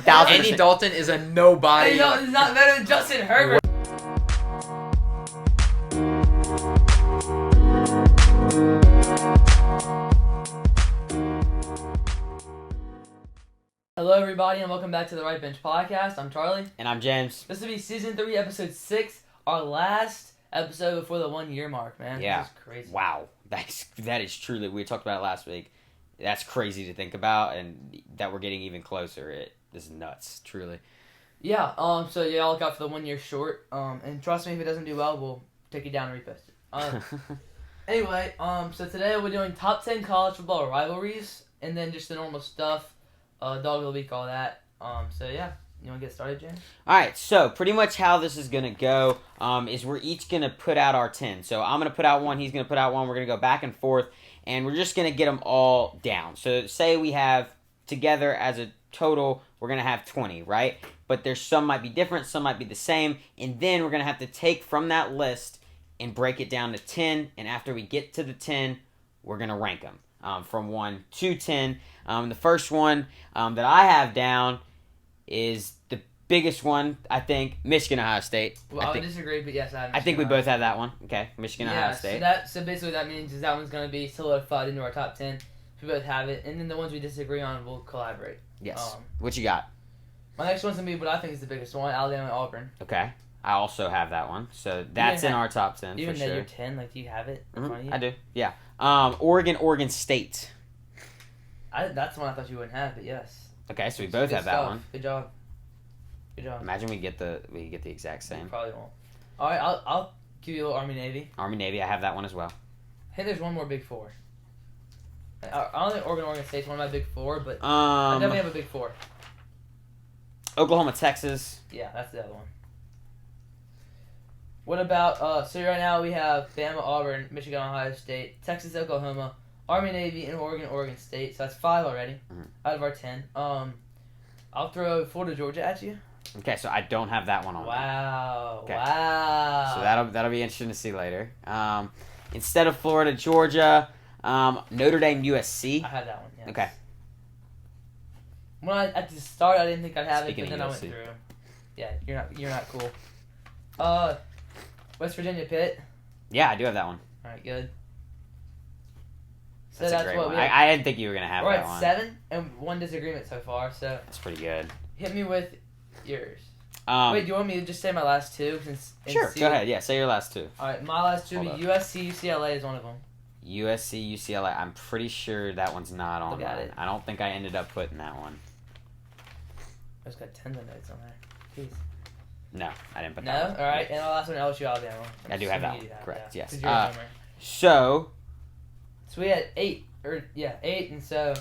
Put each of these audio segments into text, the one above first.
1,000%. Andy Dalton is a nobody. Andy Dalton's not better than Justin Herbert. Hello, everybody, and welcome back to the Right Bench Podcast. I'm Charlie. And I'm James. This will be Season 3, Episode 6, our last episode before the 1 year mark, man. Yeah. This is crazy. Wow. That is truly, we talked about it last week. That's crazy to think about, and that we're getting even closer. This is nuts, truly. Yeah, so y'all look out for the 1 year short. And trust me, if it doesn't do well, we'll take it down and repost it. Anyway, so today we're doing top 10 college football rivalries, and then just the normal stuff. Dog of the week, all that. So yeah, you want to get started, James? Alright, so pretty much how this is going to go is we're each going to put out our 10. So I'm going to put out one, he's going to put out one, we're going to go back and forth, and we're just going to get them all down. So say we have together as a total, we're going to have 20, right? But there's some might be different, some might be the same, and then we're going to have to take from that list and break it down to 10, and after we get to the 10, we're going to rank them from 1 to 10. The first one that I have down is the biggest one, I think, Michigan, Ohio State. Well, I would disagree, but yes, I think we both have that one. Okay, Michigan, Ohio State. So basically what that means is that one's going to be solidified into our top 10. We both have it, and then the ones we disagree on, we'll collaborate. Yes. What you got? My next one's going to be what I think is the biggest one, Alabama and Auburn. Okay. I also have that one, so that's in our top 10 for sure. Even though you're 10, like, do you have it in front of you? I do, yeah. Oregon State. That's the one I thought you wouldn't have, but yes. Okay, so we both have that one. Good job. Imagine we get the exact same. You probably won't. All right, I'll give you a little Army Navy. Army Navy, I have that one as well. I think there's one more Big Four. I don't think Oregon State's one of my Big Four, but I definitely have a Big Four. Oklahoma, Texas. Yeah, that's the other one. What about, so right now we have Bama, Auburn, Michigan, Ohio State, Texas, Oklahoma, Army, Navy, and Oregon State. So that's 5 already out of our 10. I'll throw Florida, Georgia at you. Okay, so I don't have that one on. Wow. Okay. Wow. So that'll be interesting to see later. Instead of Florida, Georgia, Notre Dame, USC. I had that one, yes. Okay. When at the start, I didn't think I'd have Speaking it, but then of I went USC. through. Yeah, you're not cool. West Virginia, Pitt. Yeah, I do have that one. All right, good. So That's a great what one. we have. I didn't think you were going to have We're that at one. 7 and 1 disagreement so far. So That's pretty good. hit me with yours. Wait, do you want me to just say my last two? Sure, go ahead. Yeah, say your last two. All right, my last two Hold be USC, UCLA is one of them. USC, UCLA. I'm pretty sure that one's not on Look at mine. it. I don't think I ended up putting that one. I just got tons of notes on there. Jeez. No, I didn't put No? that one. All right, and the last one, LSU, Alabama. I do have that one. You do Correct, yeah. yes. 'Cause you're a homer. So we had 8, and so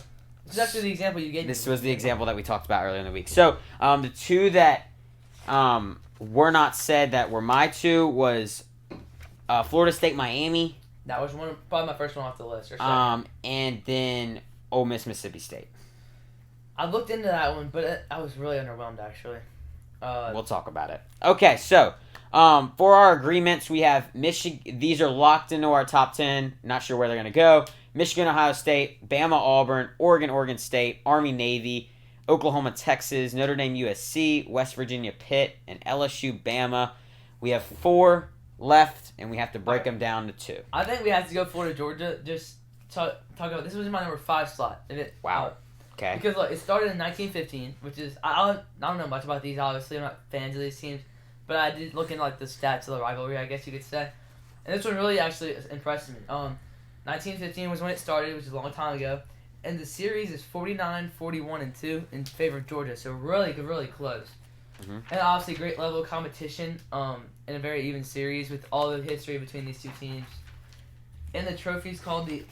this is actually the example you gave me. this was the example that we talked about earlier in the week. So the two that were not said that were my two was Florida State, Miami. That was probably my first one off the list. Or second. And then Ole Miss, Mississippi State. I looked into that one, but I was really underwhelmed actually. We'll talk about it. Okay, so for our agreements, we have Michigan. These are locked into our top 10. Not sure where they're going to go. Michigan, Ohio State, Bama, Auburn, Oregon State, Army, Navy, Oklahoma, Texas, Notre Dame, USC, West Virginia, Pitt, and LSU, Bama. We have 4 left, and we have to break them down to 2. I think we have to go Florida, Georgia. Just talk about this was my number 5 slot. And Wow. Okay. Because look, it started in 1915, which is I don't know much about these. Obviously, I'm not fans of these teams, but I did look into like the stats of the rivalry, I guess you could say. And this one really actually impressed me. 1915 was when it started, which is a long time ago, and the series is 49, 41, and 2 in favor of Georgia. So really close. Mm-hmm. And obviously, great level of competition. In a very even series with all the history between these two teams. And the trophy's called the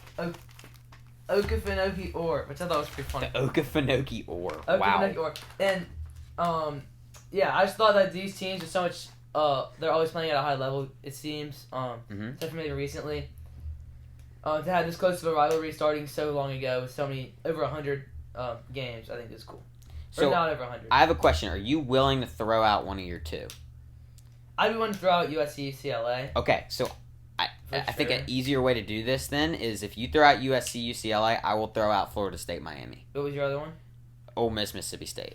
Okefenokee Orr, which I thought was pretty funny. The Okefenokee Orr. Wow. Okefenokee Orr. And, yeah, I just thought that these teams are so much, they're always playing at a high level, it seems, except for maybe recently. To have this close of a rivalry starting so long ago with so many, over 100 games, I think is cool. So, or not over 100. I have a question. Are you willing to throw out one of your 2? I'd be willing to throw out USC, UCLA. Okay, so I think sure. an easier way to do this then is if you throw out USC, UCLA, I will throw out Florida State, Miami. What was your other one? Ole Miss, Mississippi State.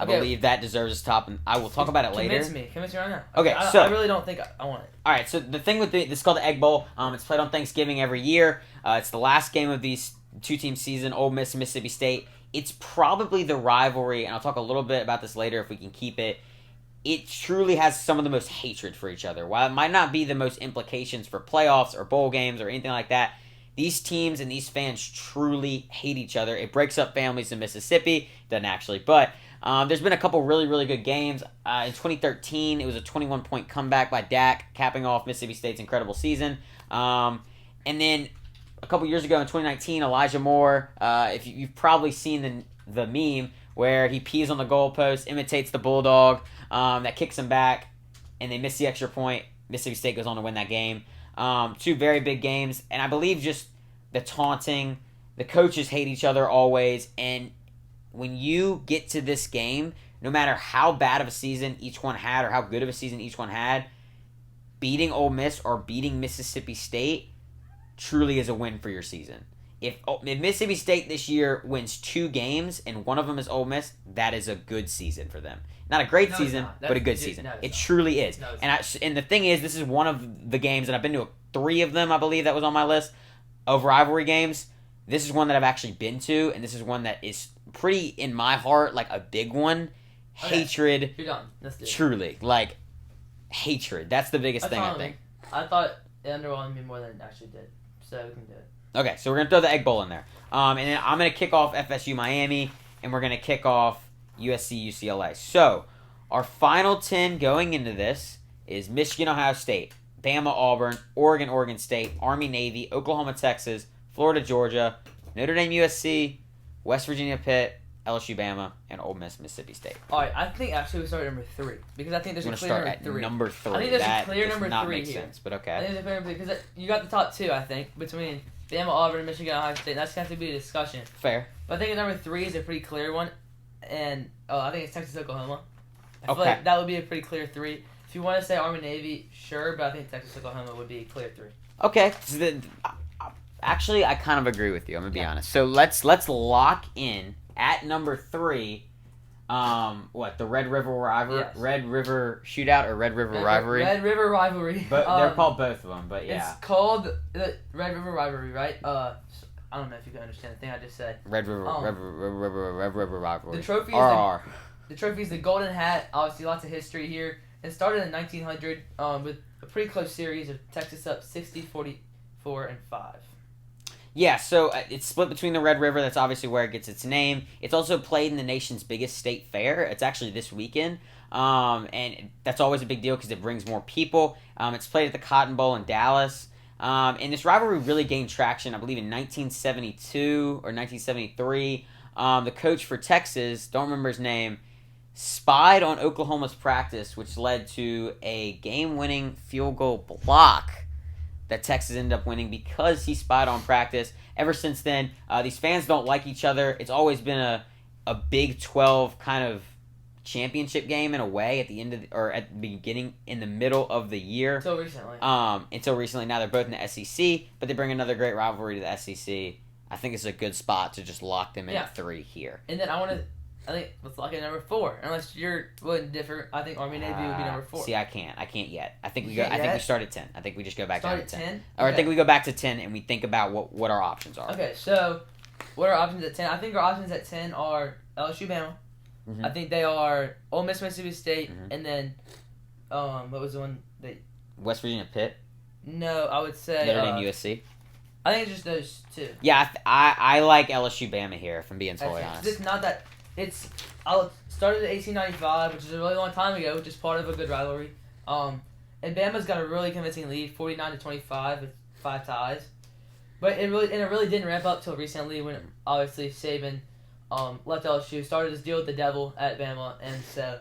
I Okay. believe that deserves its top, and I will talk about it later. Convince me right now. Okay, I so really don't think I want it. all right, so the thing with this is called the Egg Bowl. It's played on Thanksgiving every year. It's the last game of these two-team season, Ole Miss and Mississippi State. It's probably the rivalry, and I'll talk a little bit about this later if we can keep it. It truly has some of the most hatred for each other. While it might not be the most implications for playoffs or bowl games or anything like that, these teams and these fans truly hate each other. It breaks up families in Mississippi. Doesn't actually, but there's been a couple really, really good games. In 2013, it was a 21-point comeback by Dak, capping off Mississippi State's incredible season. And then a couple years ago in 2019, Elijah Moore, if you've probably seen the meme where he pees on the goalpost, imitates the Bulldog, that kicks him back, and they miss the extra point. Mississippi State goes on to win that game. Two very big games, and I believe just the taunting, the coaches hate each other always, and when you get to this game, no matter how bad of a season each one had or how good of a season each one had, beating Ole Miss or beating Mississippi State truly is a win for your season. If Mississippi State this year wins 2 games and one of them is Ole Miss, that is a good season for them. Not a great season, but a good season. It truly is. And the thing is, this is one of the games, and I've been to 3 of them, I believe, that was on my list, of rivalry games. This is one that I've actually been to, and this is one that is pretty, in my heart, like a big one. Okay. Hatred. You're done. Let's do it. Truly. Like, hatred. That's the biggest thing, I think. I thought it underwhelmed me more than it actually did. So we can do it. Okay, so we're going to throw the Egg Bowl in there. And then I'm going to kick off FSU Miami, and we're going to kick off USC UCLA. So, our final 10 going into this is Michigan Ohio State, Bama Auburn, Oregon State, Army Navy, Oklahoma Texas, Florida Georgia, Notre Dame USC, West Virginia Pitt, LSU Bama, and Ole Miss Mississippi State. Alright, I think actually we start at number 3. Because I think there's a clear number 3. Number 3. I think there's that a clear number not 3 make here. sense, but I okay. think there's a clear number 3 because you got the top 2, I think, between Bama, Auburn, Michigan, Ohio State. That's going to have to be a discussion. Fair. But I think number 3 is a pretty clear one. And I think it's Texas, Oklahoma. I feel Okay. like that would be a pretty clear 3. If you want to say Army, Navy, sure, but I think Texas, Oklahoma would be a clear 3. Okay. So actually, I kind of agree with you. I'm going to be honest. So let's lock in at number 3. The Red River Rivalry, Yes. Red River Shootout, or Red River Rivalry. Red River Rivalry. But they're called both of them. But yeah, It's called the Red River Rivalry, right? I don't know if you can understand the thing I just said. Red River Rivalry. The trophy is RR. The trophy is the Golden Hat. Obviously, lots of history here. It started in 1900 with a pretty close series of Texas up 60, 44, and 5. Yeah, so it's split between the Red River. That's obviously where it gets its name. It's also played in the nation's biggest state fair. It's actually this weekend, and that's always a big deal because it brings more people. It's played at the Cotton Bowl in Dallas. And this rivalry really gained traction, I believe, in 1972 or 1973. The coach for Texas, don't remember his name, spied on Oklahoma's practice, which led to a game-winning field goal block that Texas ended up winning because he spied on practice. Ever since then, these fans don't like each other. It's always been a Big 12 kind of championship game in a way at the end of at the beginning, in the middle of the year. Until recently. Until recently. Now they're both in the SEC, but they bring another great rivalry to the SEC. I think it's a good spot to just lock them in at 3 here. And then I think let's lock in number 4. Unless you're willing to differ, I think Army Navy would be number 4. See, I can't yet. I think we You go. can't I think we yet? start at 10. I think we just go back down to 10. Or Okay. I think we go back to 10 and we think about what our options are. Okay, so what are our options at 10? I think our options at 10 are LSU Bama. Mm-hmm. I think they are Ole Miss Mississippi State, Mhm. and then what was the one that? West Virginia Pitt, No, I would say Notre Dame USC. I think it's just those 2. Yeah, I like LSU Bama here, if I'm being totally Actually, honest. it's not that it's. I started in 1895, which is a really long time ago, which is part of a good rivalry. And Bama's got a really convincing lead, 49-25 with 5 ties. But it really didn't ramp up till recently when obviously Saban left LSU, started his deal with the devil at Bama, and so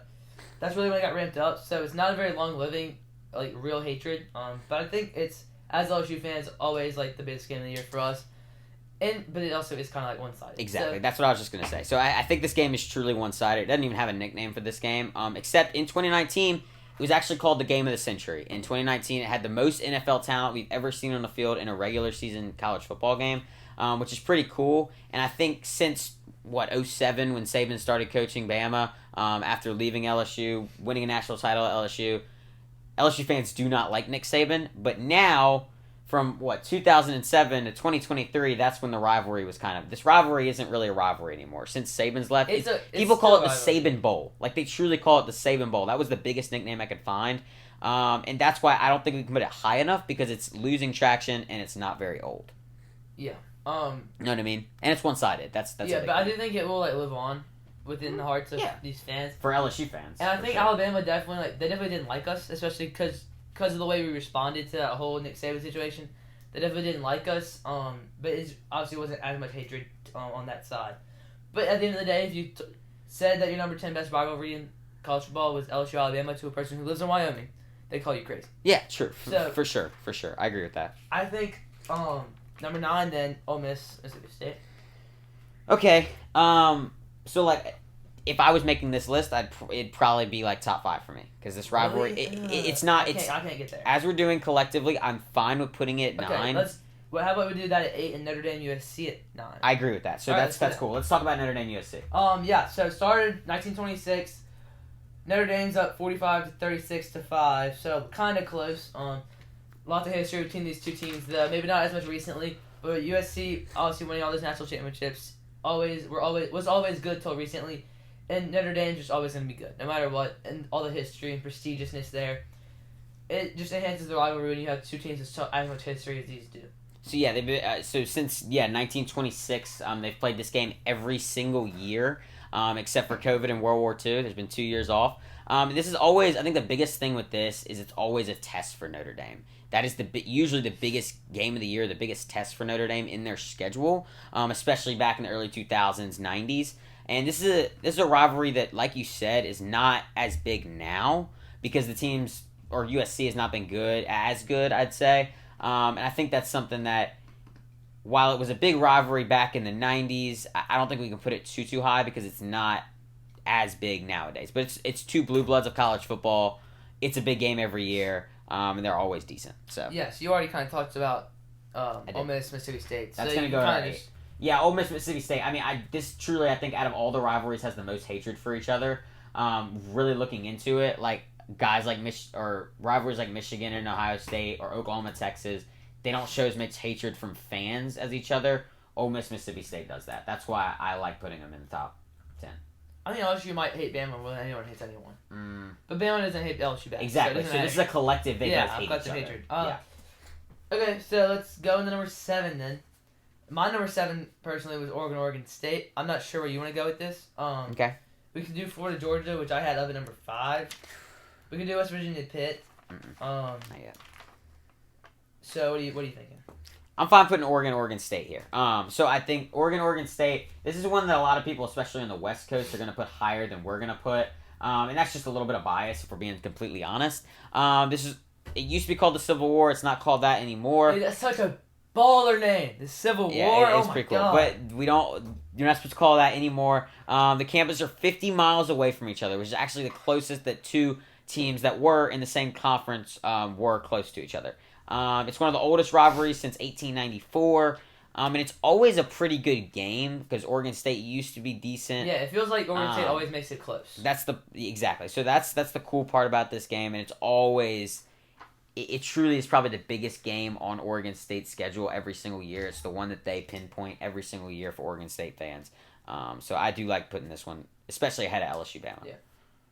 that's really when it got ramped up. So it's not a very long living, like real hatred. But I think it's, as LSU fans, always like the biggest game of the year for us. But it also is kind of like one-sided. Exactly. So, That's what I was just going to say. So I think this game is truly one-sided. It doesn't even have a nickname for this game, except in 2019, it was actually called the Game of the Century. In 2019, it had the most NFL talent we've ever seen on the field in a regular season college football game, which is pretty cool. And I think since '07 when Saban started coaching Bama after leaving LSU, winning a national title at LSU. LSU fans do not like Nick Saban, but now from 2007 to 2023, that's when the rivalry was this rivalry isn't really a rivalry anymore since Saban's left. People call it the Saban Bowl. Like, they truly call it the Saban Bowl. That was the biggest nickname I could find. And that's why I don't think we can put it high enough, because it's losing traction and it's not very old. Yeah. You know what I mean? And it's one-sided. That's yeah, but I do think it will live on within the hearts of these fans. For LSU fans. And I think Alabama definitely they definitely didn't like us, especially because of the way we responded to that whole Nick Saban situation. They definitely didn't like us. But it obviously wasn't as much hatred on that side. But at the end of the day, if you said that your number 10 best rivalry in college football was LSU Alabama to a person who lives in Wyoming, they call you crazy. Yeah, true. So, for sure. I agree with that. I think number 9 then Ole Miss, Mississippi State. Okay. So like, if I was making this list, it'd probably be like top 5 for me, because this rivalry, really? it's not. I can't get there. As we're doing collectively, I'm fine with putting it at 9. How about we do that at 8 and Notre Dame USC at 9? I agree with that. So that's cool. Let's talk about Notre Dame USC. Yeah. So it started 1926. Notre Dame's up 45-36-5. So kind of close. Lots of history between these two teams. Maybe not as much recently, but USC obviously winning all those national championships. Was always good till recently, and Notre Dame's just always gonna be good no matter what, and all the history and prestigiousness there. It just enhances the rivalry when you have two teams with as much history as these do. So yeah, they've been, since 1926, they've played this game every single year, except for COVID and World War II. There's been 2 years off. This is always, I think, the biggest thing with this is it's always a test for Notre Dame. That is usually the biggest game of the year, the biggest test for Notre Dame in their schedule, especially back in the early 2000s, 90s. And this is a rivalry that, like you said, is not as big now because the teams, or USC has not been as good, I'd say. And I think that's something that, while it was a big rivalry back in the 90s, I don't think we can put it too high because it's not as big nowadays. But it's two blue bloods of college football. It's a big game every year, and they're always decent. So yes, you already kind of talked about Ole Miss, Mississippi State. That's going to go to 8. Yeah, Ole Miss, Mississippi State. I mean, I think out of all the rivalries has the most hatred for each other. Really looking into it, like guys like rivalries like Michigan and Ohio State or Oklahoma, Texas, they don't show as much hatred from fans as each other. Ole Miss, Mississippi State does that. That's why I like putting them in the top 10. I think LSU might hate Bama more than anyone hates anyone. But Bama doesn't hate LSU back. Exactly. So this is a collective. They both hate each other. Hatred. Okay, so let's go into number 7 then. My number 7 personally was Oregon State. I'm not sure where you want to go with this. Okay. We could do Florida, Georgia, which I had up at number 5. We could do West Virginia, Pitt. Not yet. So what are you thinking? I'm fine putting Oregon State here. So I think Oregon State, this is one that a lot of people, especially on the West Coast, are going to put higher than we're going to put. And that's just a little bit of bias, if we're being completely honest. It used to be called the Civil War. It's not called that anymore. Dude, that's such a baller name. The Civil War. It's pretty cool. God. But you're not supposed to call that anymore. The campuses are 50 miles away from each other, which is actually the closest that two teams that were in the same conference were close to each other. It's one of the oldest rivalries since 1894, and it's always a pretty good game because Oregon State used to be decent. Yeah, it feels like Oregon State always makes it close. Exactly. So that's the cool part about this game, and it's always, it truly is probably the biggest game on Oregon State's schedule every single year. It's the one that they pinpoint every single year for Oregon State fans. So I do like putting this one, especially ahead of LSU Bama. Yeah.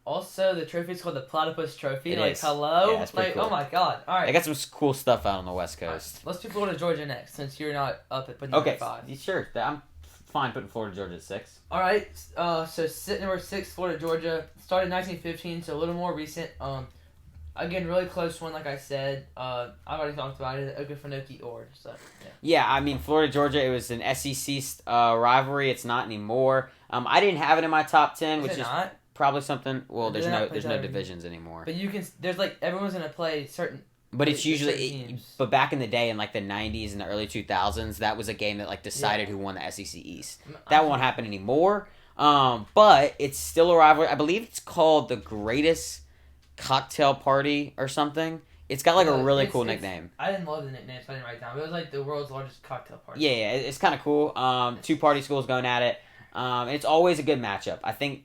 Also, the trophy is called the Platypus Trophy. It is. Hello? Yeah, that's pretty cool. Oh my god. Alright. They got some cool stuff out on the West Coast. Right. Let's do Florida, Georgia next, since you're not up at number 5. Sure. I'm fine putting Florida, Georgia at 6. Alright, so number 6, Florida, Georgia. Started in 1915, so a little more recent. Again, really close one, like I said. I've already talked about it, Okefenokee Ord. So, yeah, I mean, Florida, Georgia, it was an SEC rivalry. It's not anymore. I didn't have it in my top 10, which is not? Probably something. Well, there's no divisions anymore. But there's everyone's gonna play certain. But it's usually, but back in the day, in the 90s and the early 2000s, that was a game that decided who won the SEC East. That won't happen anymore. But it's still a rivalry. I believe it's called the Greatest Cocktail Party or something. It's got a really cool nickname. I didn't love the nickname, so I didn't write it down. But it was the world's largest cocktail party. Yeah, it's kind of cool. 2 party schools going at it. It's always a good matchup. I think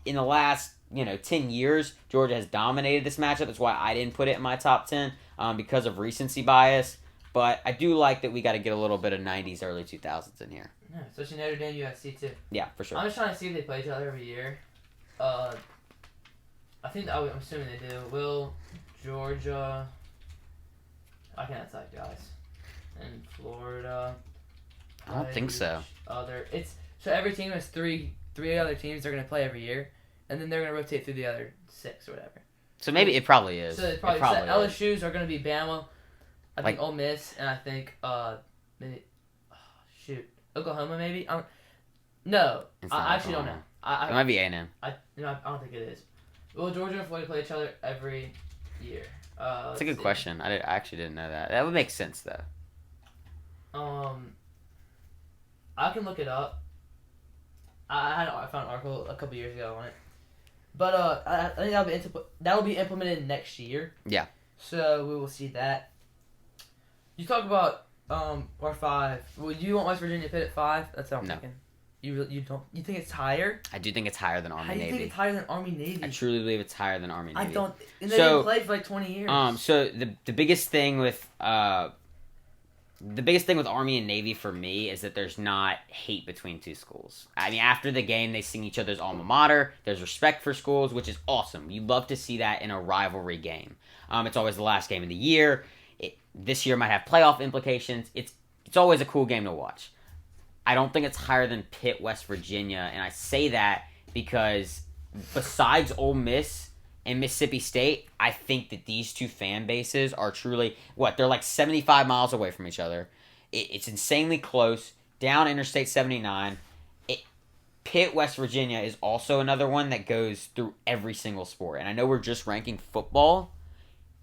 in the last 10 years, Georgia has dominated this matchup. That's why I didn't put it in my top 10 because of recency bias. But I do like that we got to get a little bit of 90s, early 2000s in here. Yeah, especially Notre Dame USC too. Yeah, for sure. I'm just trying to see if they play each other every year. I think I'm assuming they do. Will Georgia? I can't decide, guys. And Florida. I don't think so. So every team has three other teams they're gonna play every year, and then they're gonna rotate through the other 6 or whatever. So maybe it probably is. So it probably LSU's are gonna be Bama. I think Ole Miss, and I think maybe Oklahoma maybe. No, I actually don't know. It might be A&M. I don't think it is. Will Georgia and Florida play each other every year? That's a good question. I actually didn't know that. That would make sense though. I can look it up. I found an article a couple years ago on it, but I think that'll be implemented next year. Yeah. So we will see that. You talk about part 5. Would you want West Virginia Pitt at 5? That's what I'm thinking. You don't? You think it's higher? I do think it's higher than Army Navy. How do you think it's higher than Army Navy? I truly believe it's higher than Army Navy. I don't. And they didn't play for like 20 years. So the biggest thing with Army and Navy for me is that there's not hate between two schools. I mean, after the game, they sing each other's alma mater. There's respect for schools, which is awesome. You love to see that in a rivalry game. It's always the last game of the year. This year might have playoff implications. It's always a cool game to watch. I don't think it's higher than Pitt, West Virginia, and I say that because besides Ole Miss and Mississippi State, I think that these two fan bases are truly, they're like 75 miles away from each other. It's insanely close, down Interstate 79. Pitt, West Virginia is also another one that goes through every single sport, and I know we're just ranking football.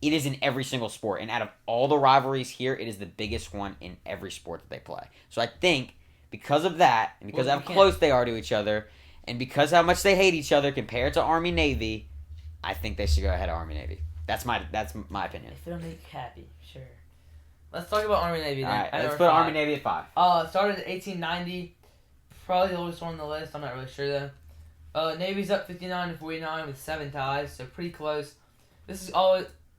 It is in every single sport, and out of all the rivalries here, it is the biggest one in every sport that they play. So I think because of that, and because of how close they are to each other, and because how much they hate each other compared to Army Navy, I think they should go ahead of Army Navy. That's my opinion. If it'll make you happy, sure. Let's talk about Army Navy then. All right, let's put Army Navy at 5. Started in 1890. Probably the oldest one on the list. I'm not really sure though. Navy's up 59-49 with 7 ties, so pretty close. This is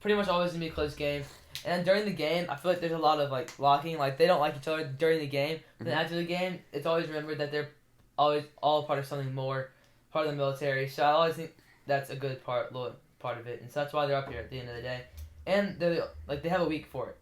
pretty much always gonna be a close game. And during the game, I feel like there's a lot of like blocking. Like they don't like each other during the game. But then after the game, it's always remembered that they're always all part of something more, part of the military. So I always think that's a good part of it, and so that's why they're up here at the end of the day. And they have a week for it.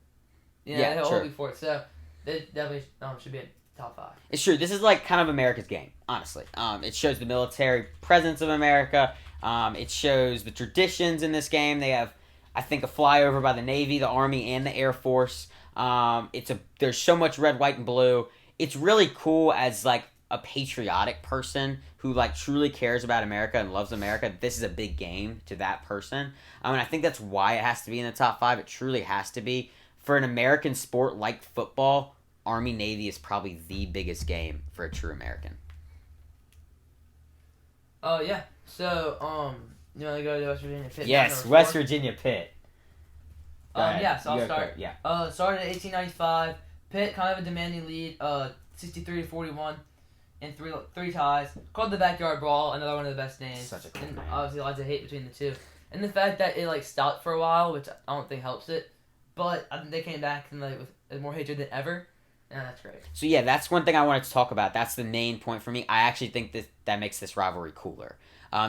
They have a whole week for it. So they definitely should be in top 5. It's true. This is like kind of America's game, honestly. It shows the military presence of America. It shows the traditions in this game. They have, I think, a flyover by the Navy, the Army, and the Air Force. There's so much red, white, and blue. It's really cool as like a patriotic person who like truly cares about America and loves America. This is a big game to that person. I think that's why it has to be in the top 5. It truly has to be. For an American sport like football, Army Navy is probably the biggest game for a true American. Oh yeah. So you want to go to West Virginia Pitt? Yes, West Virginia Pitt. So I'll start. Yeah. Started in 1895. Pitt kind of a demanding lead. 63-41, and three ties. Called the Backyard Brawl. Another one of the best names. Such a cool name. Obviously, lots of hate between the two, and the fact that it like stopped for a while, which I don't think helps it. But I think they came back and like with more hatred than ever. Yeah, that's great. So yeah, that's one thing I wanted to talk about. That's the main point for me. I actually think that makes this rivalry cooler.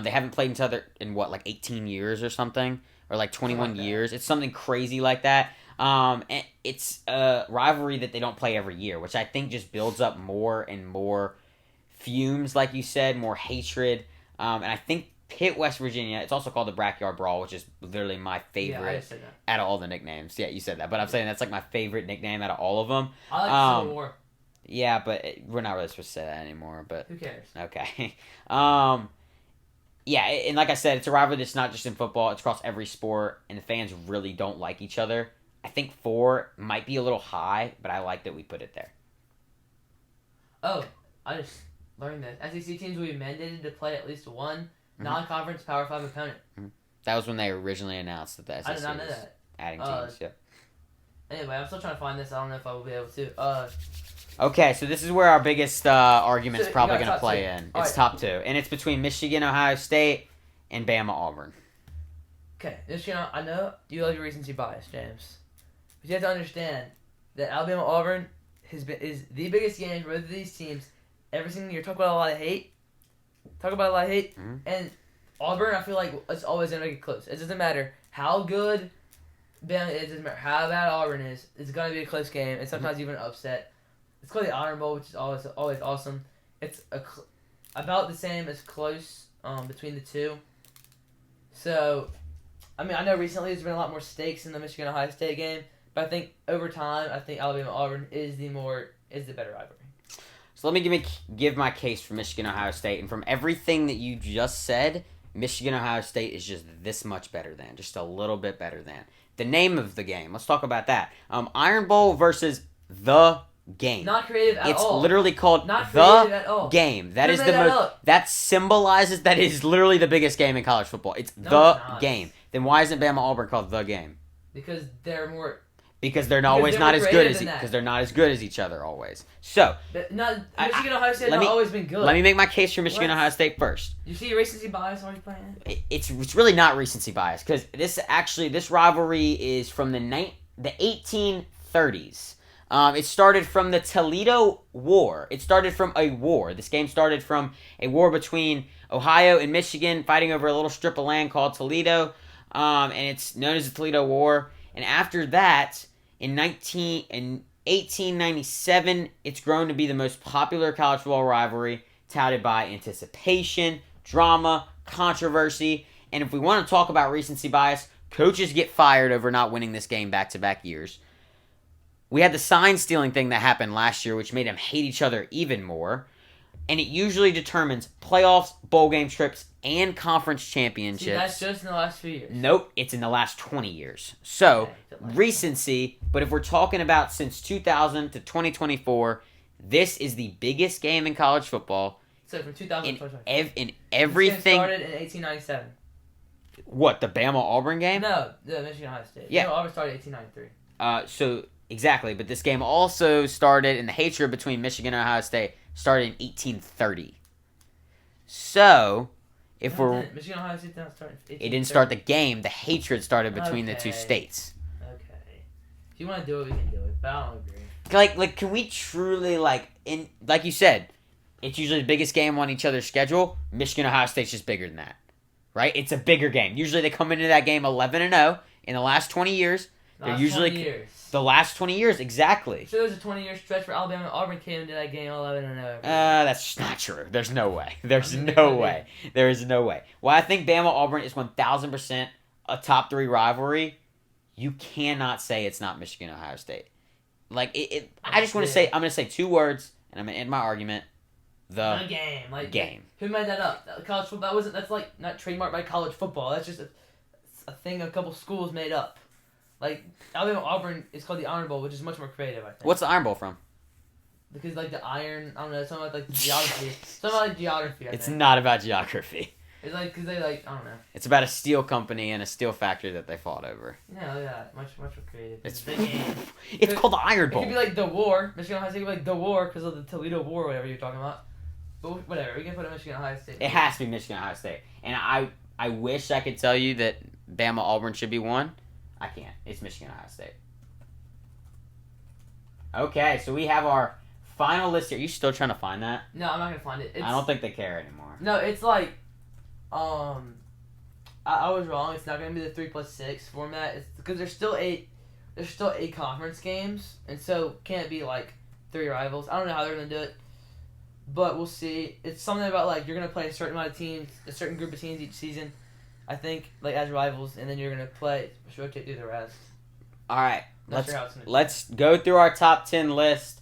They haven't played each other in like 18 years or something, or like 21 years. It's something crazy like that. And it's a rivalry that they don't play every year, which I think just builds up more and more fumes, like you said, more hatred. And I think Pitt, West Virginia, it's also called the Backyard Brawl, which is literally my favorite out of all the nicknames. Yeah, you said that, but I'm saying that's like my favorite nickname out of all of them. I like Civil War. Yeah, but we're not really supposed to say that anymore. But who cares? Okay. Yeah, and like I said, it's a rivalry that's not just in football; it's across every sport, and the fans really don't like each other. I think 4 might be a little high, but I like that we put it there. Oh, I just learned that SEC teams will be mandated to play at least one non-conference Power 5 opponent. That was when they originally announced that the SEC I did not know that. Adding teams. Yep. Anyway, I'm still trying to find this. I don't know if I will be able to. Okay, so this is where our biggest argument's So, you probably got going to top play two. in. All It's right. top 2. And it's between Michigan, Ohio State, and Bama, Auburn. Okay, I know you love your recency bias, James, but you have to understand that Alabama Auburn is the biggest game for both of these teams. Every single year, talk about a lot of hate, Mhm. and Auburn. I feel like it's always gonna make it close. It doesn't matter how good Bama is, it doesn't matter how bad Auburn is. It's gonna be a close game, and sometimes even an upset. It's called the Iron Bowl, which is always awesome. It's about the same as close between the two. So, I mean, I know recently there's been a lot more stakes in the Michigan Ohio State game, but I think over time, I think Alabama Auburn is the better rivalry. So let me give my case for Michigan, Ohio State. And from everything that you just said, Michigan, Ohio State is just this much better than. Just a little bit better than. The name of the game. Let's talk about that. Iron Bowl versus the game. Not creative at all. It's literally called Not creative at the all. game. That Who is made the that most. up? That symbolizes that is literally the biggest game in college football. It's No, the it's not. game. Then why isn't Bama Auburn called the game? Because they're more. Because they're Because always they're not more as good creative as than that. because they're not as good as each other always. So Michigan I- Ohio State let has me- always been good. let me make my case for Michigan, What? Ohio State first. You see recency bias already playing? It's really not recency bias because this rivalry is from the 1830s. It started from the Toledo War. It started from a war. This game started from a war between Ohio and Michigan fighting over a little strip of land called Toledo, and it's known as the Toledo War. And after that, in 1897, it's grown to be the most popular college football rivalry, touted by anticipation, drama, controversy, and if we want to talk about recency bias, coaches get fired over not winning this game back-to-back years. We had the sign stealing thing that happened last year, which made them hate each other even more. And it usually determines playoffs, bowl game trips, and conference championships. See, that's just in the last few years. Nope, it's in the last 20 years. So, Okay, the last- recency, but if we're talking about since 2000 to 2024, this is the biggest game in college football. So from 2000 In, to 2020. in This game everything. started in 1897. What, the Bama Auburn game? No, the Michigan Ohio State. Yeah. No, Auburn started in 1893. So, exactly, but this game also started, and the hatred between Michigan and Ohio State started in 1830. So, if No, it we're. didn't. Michigan Ohio State didn't start in 1830. It didn't start the game, the hatred started between the two Okay. states. Okay. If you want to do it, we can do it, but I don't agree. Like, can we truly, like you said, it's usually the biggest game on each other's schedule. Michigan, Ohio State's just bigger than that, right? It's a bigger game. Usually they come into that game 11-0 in the last 20 years. They're Last usually 20 years. the last 20 years, exactly. So there was a 20-year stretch where Alabama and Auburn came into that game 11-0. That's just not true. There's no way. There's I mean, no there way. There is no way. Well, I think Bama Auburn is 1,000% a top 3 rivalry. You cannot say it's not Michigan Ohio State. Like I just want to say I'm going to say 2 words and I'm going to end my argument. The game. Like, game. Who made that up? College football. That's like not trademarked by college football. That's just a thing a couple schools made up. Like Alabama Auburn is called the Iron Bowl, which is much more creative, I think. What's the Iron Bowl from? Because like the iron, I don't know, something like geography. Something like geography. I It's think. not about geography. It's like because they like I don't know. It's about a steel company and a steel factory that they fought over. Yeah, yeah, much more creative. It's the game. It's called the Iron It Bowl. could be like the war. Michigan Ohio State could be like the war because of the Toledo War, or whatever you're talking about. But whatever, we can put it Michigan Ohio State. It has to be Michigan Ohio State. And I wish I could tell you that Bama Auburn should be one. I can't. It's Michigan Ohio State. Okay, so we have our final list here. Are you still trying to find that? No, I'm not gonna find it. It's, I don't think they care anymore. No, it's like, I was wrong. It's not gonna be the 3+6 format. It's because there's still 8 conference games, and so can't be like 3 rivals. I don't know how they're gonna do it, but we'll see. It's something about like you're gonna play a certain amount of teams, a certain group of teams each season. I think like as rivals, and then you're gonna rotate through the rest. All right, Not sure how it's gonna. let's go through our top 10 list.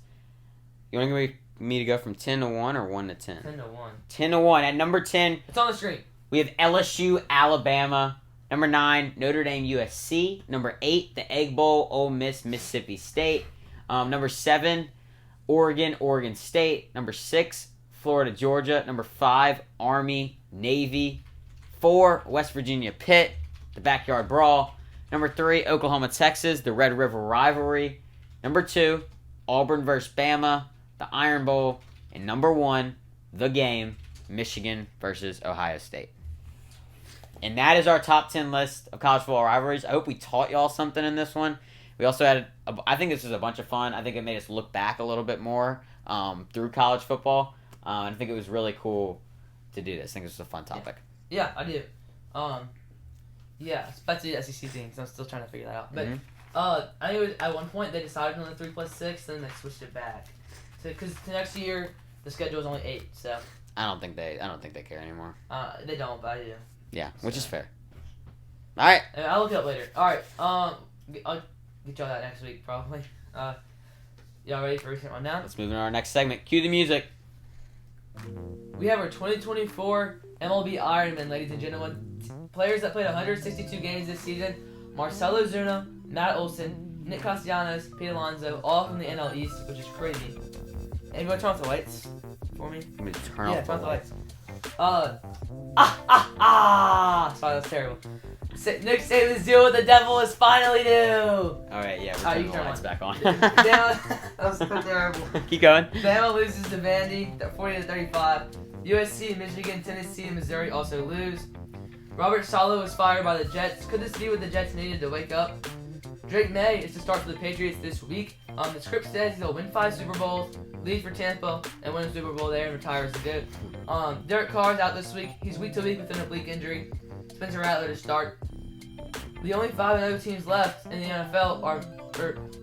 You want me to go from 10 to 1 or 1 to 10? 10-1. 10 to 1. At number 10, It's on the screen. we have LSU, Alabama. Number 9, Notre Dame, USC. Number 8, the Egg Bowl, Ole Miss, Mississippi State. Number 7, Oregon, Oregon State. Number 6, Florida, Georgia. Number 5, Army, Navy. 4, West Virginia, Pitt, the Backyard Brawl. Number 3, Oklahoma, Texas, the Red River Rivalry. Number 2, Auburn versus Bama. the Iron Bowl, and number 1, the game, Michigan versus Ohio State. And that is our top 10 list of college football rivalries. I hope we taught y'all something in this one. We also had, I think this was a bunch of fun. I think it made us look back a little bit more through college football. I think it was really cool to do this. I think this was a fun topic. Yeah, I do. Yeah, especially the SEC things. I'm still trying to figure that out. But I think it was, at one point they decided on the 3+6, then they switched it back. So because next year the schedule is only 8. So I don't think they care anymore. They don't, but I do. Yeah, which is fair. All right. I'll look it up later. All right. I'll get y'all that next week probably. Y'all ready for a recent rundown? Let's move on to our next segment. Cue the music. We have our 2024 MLB Ironman, ladies and gentlemen. Players that played 162 games this season: Marcelo Zuna, Matt Olson, Nick Castellanos, Pete Alonso, all from the NL East, which is crazy. And you want to turn off the lights for me? Let me turn off the lights. Sorry, that was terrible. Nick Saban's deal with the devil is finally new. All right, yeah, we're turning the lights back on. That was so terrible. Keep going. Bama loses to Vandy, 40-35. USC, Michigan, Tennessee, and Missouri also lose. Robert Saleh was fired by the Jets. Could this be what the Jets needed to wake up? Drake May is to start for the Patriots this week. The script says he'll win 5 Super Bowls, leave for Tampa, and win a Super Bowl there and retire as a GOAT. Derek Carr's out this week. He's week to week with an oblique injury. Spencer Rattler to start. The only 5-0 teams left in the NFL are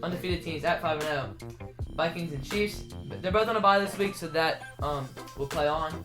undefeated teams at 5-0. Vikings and Chiefs. They're both on a bye this week, so that will play on.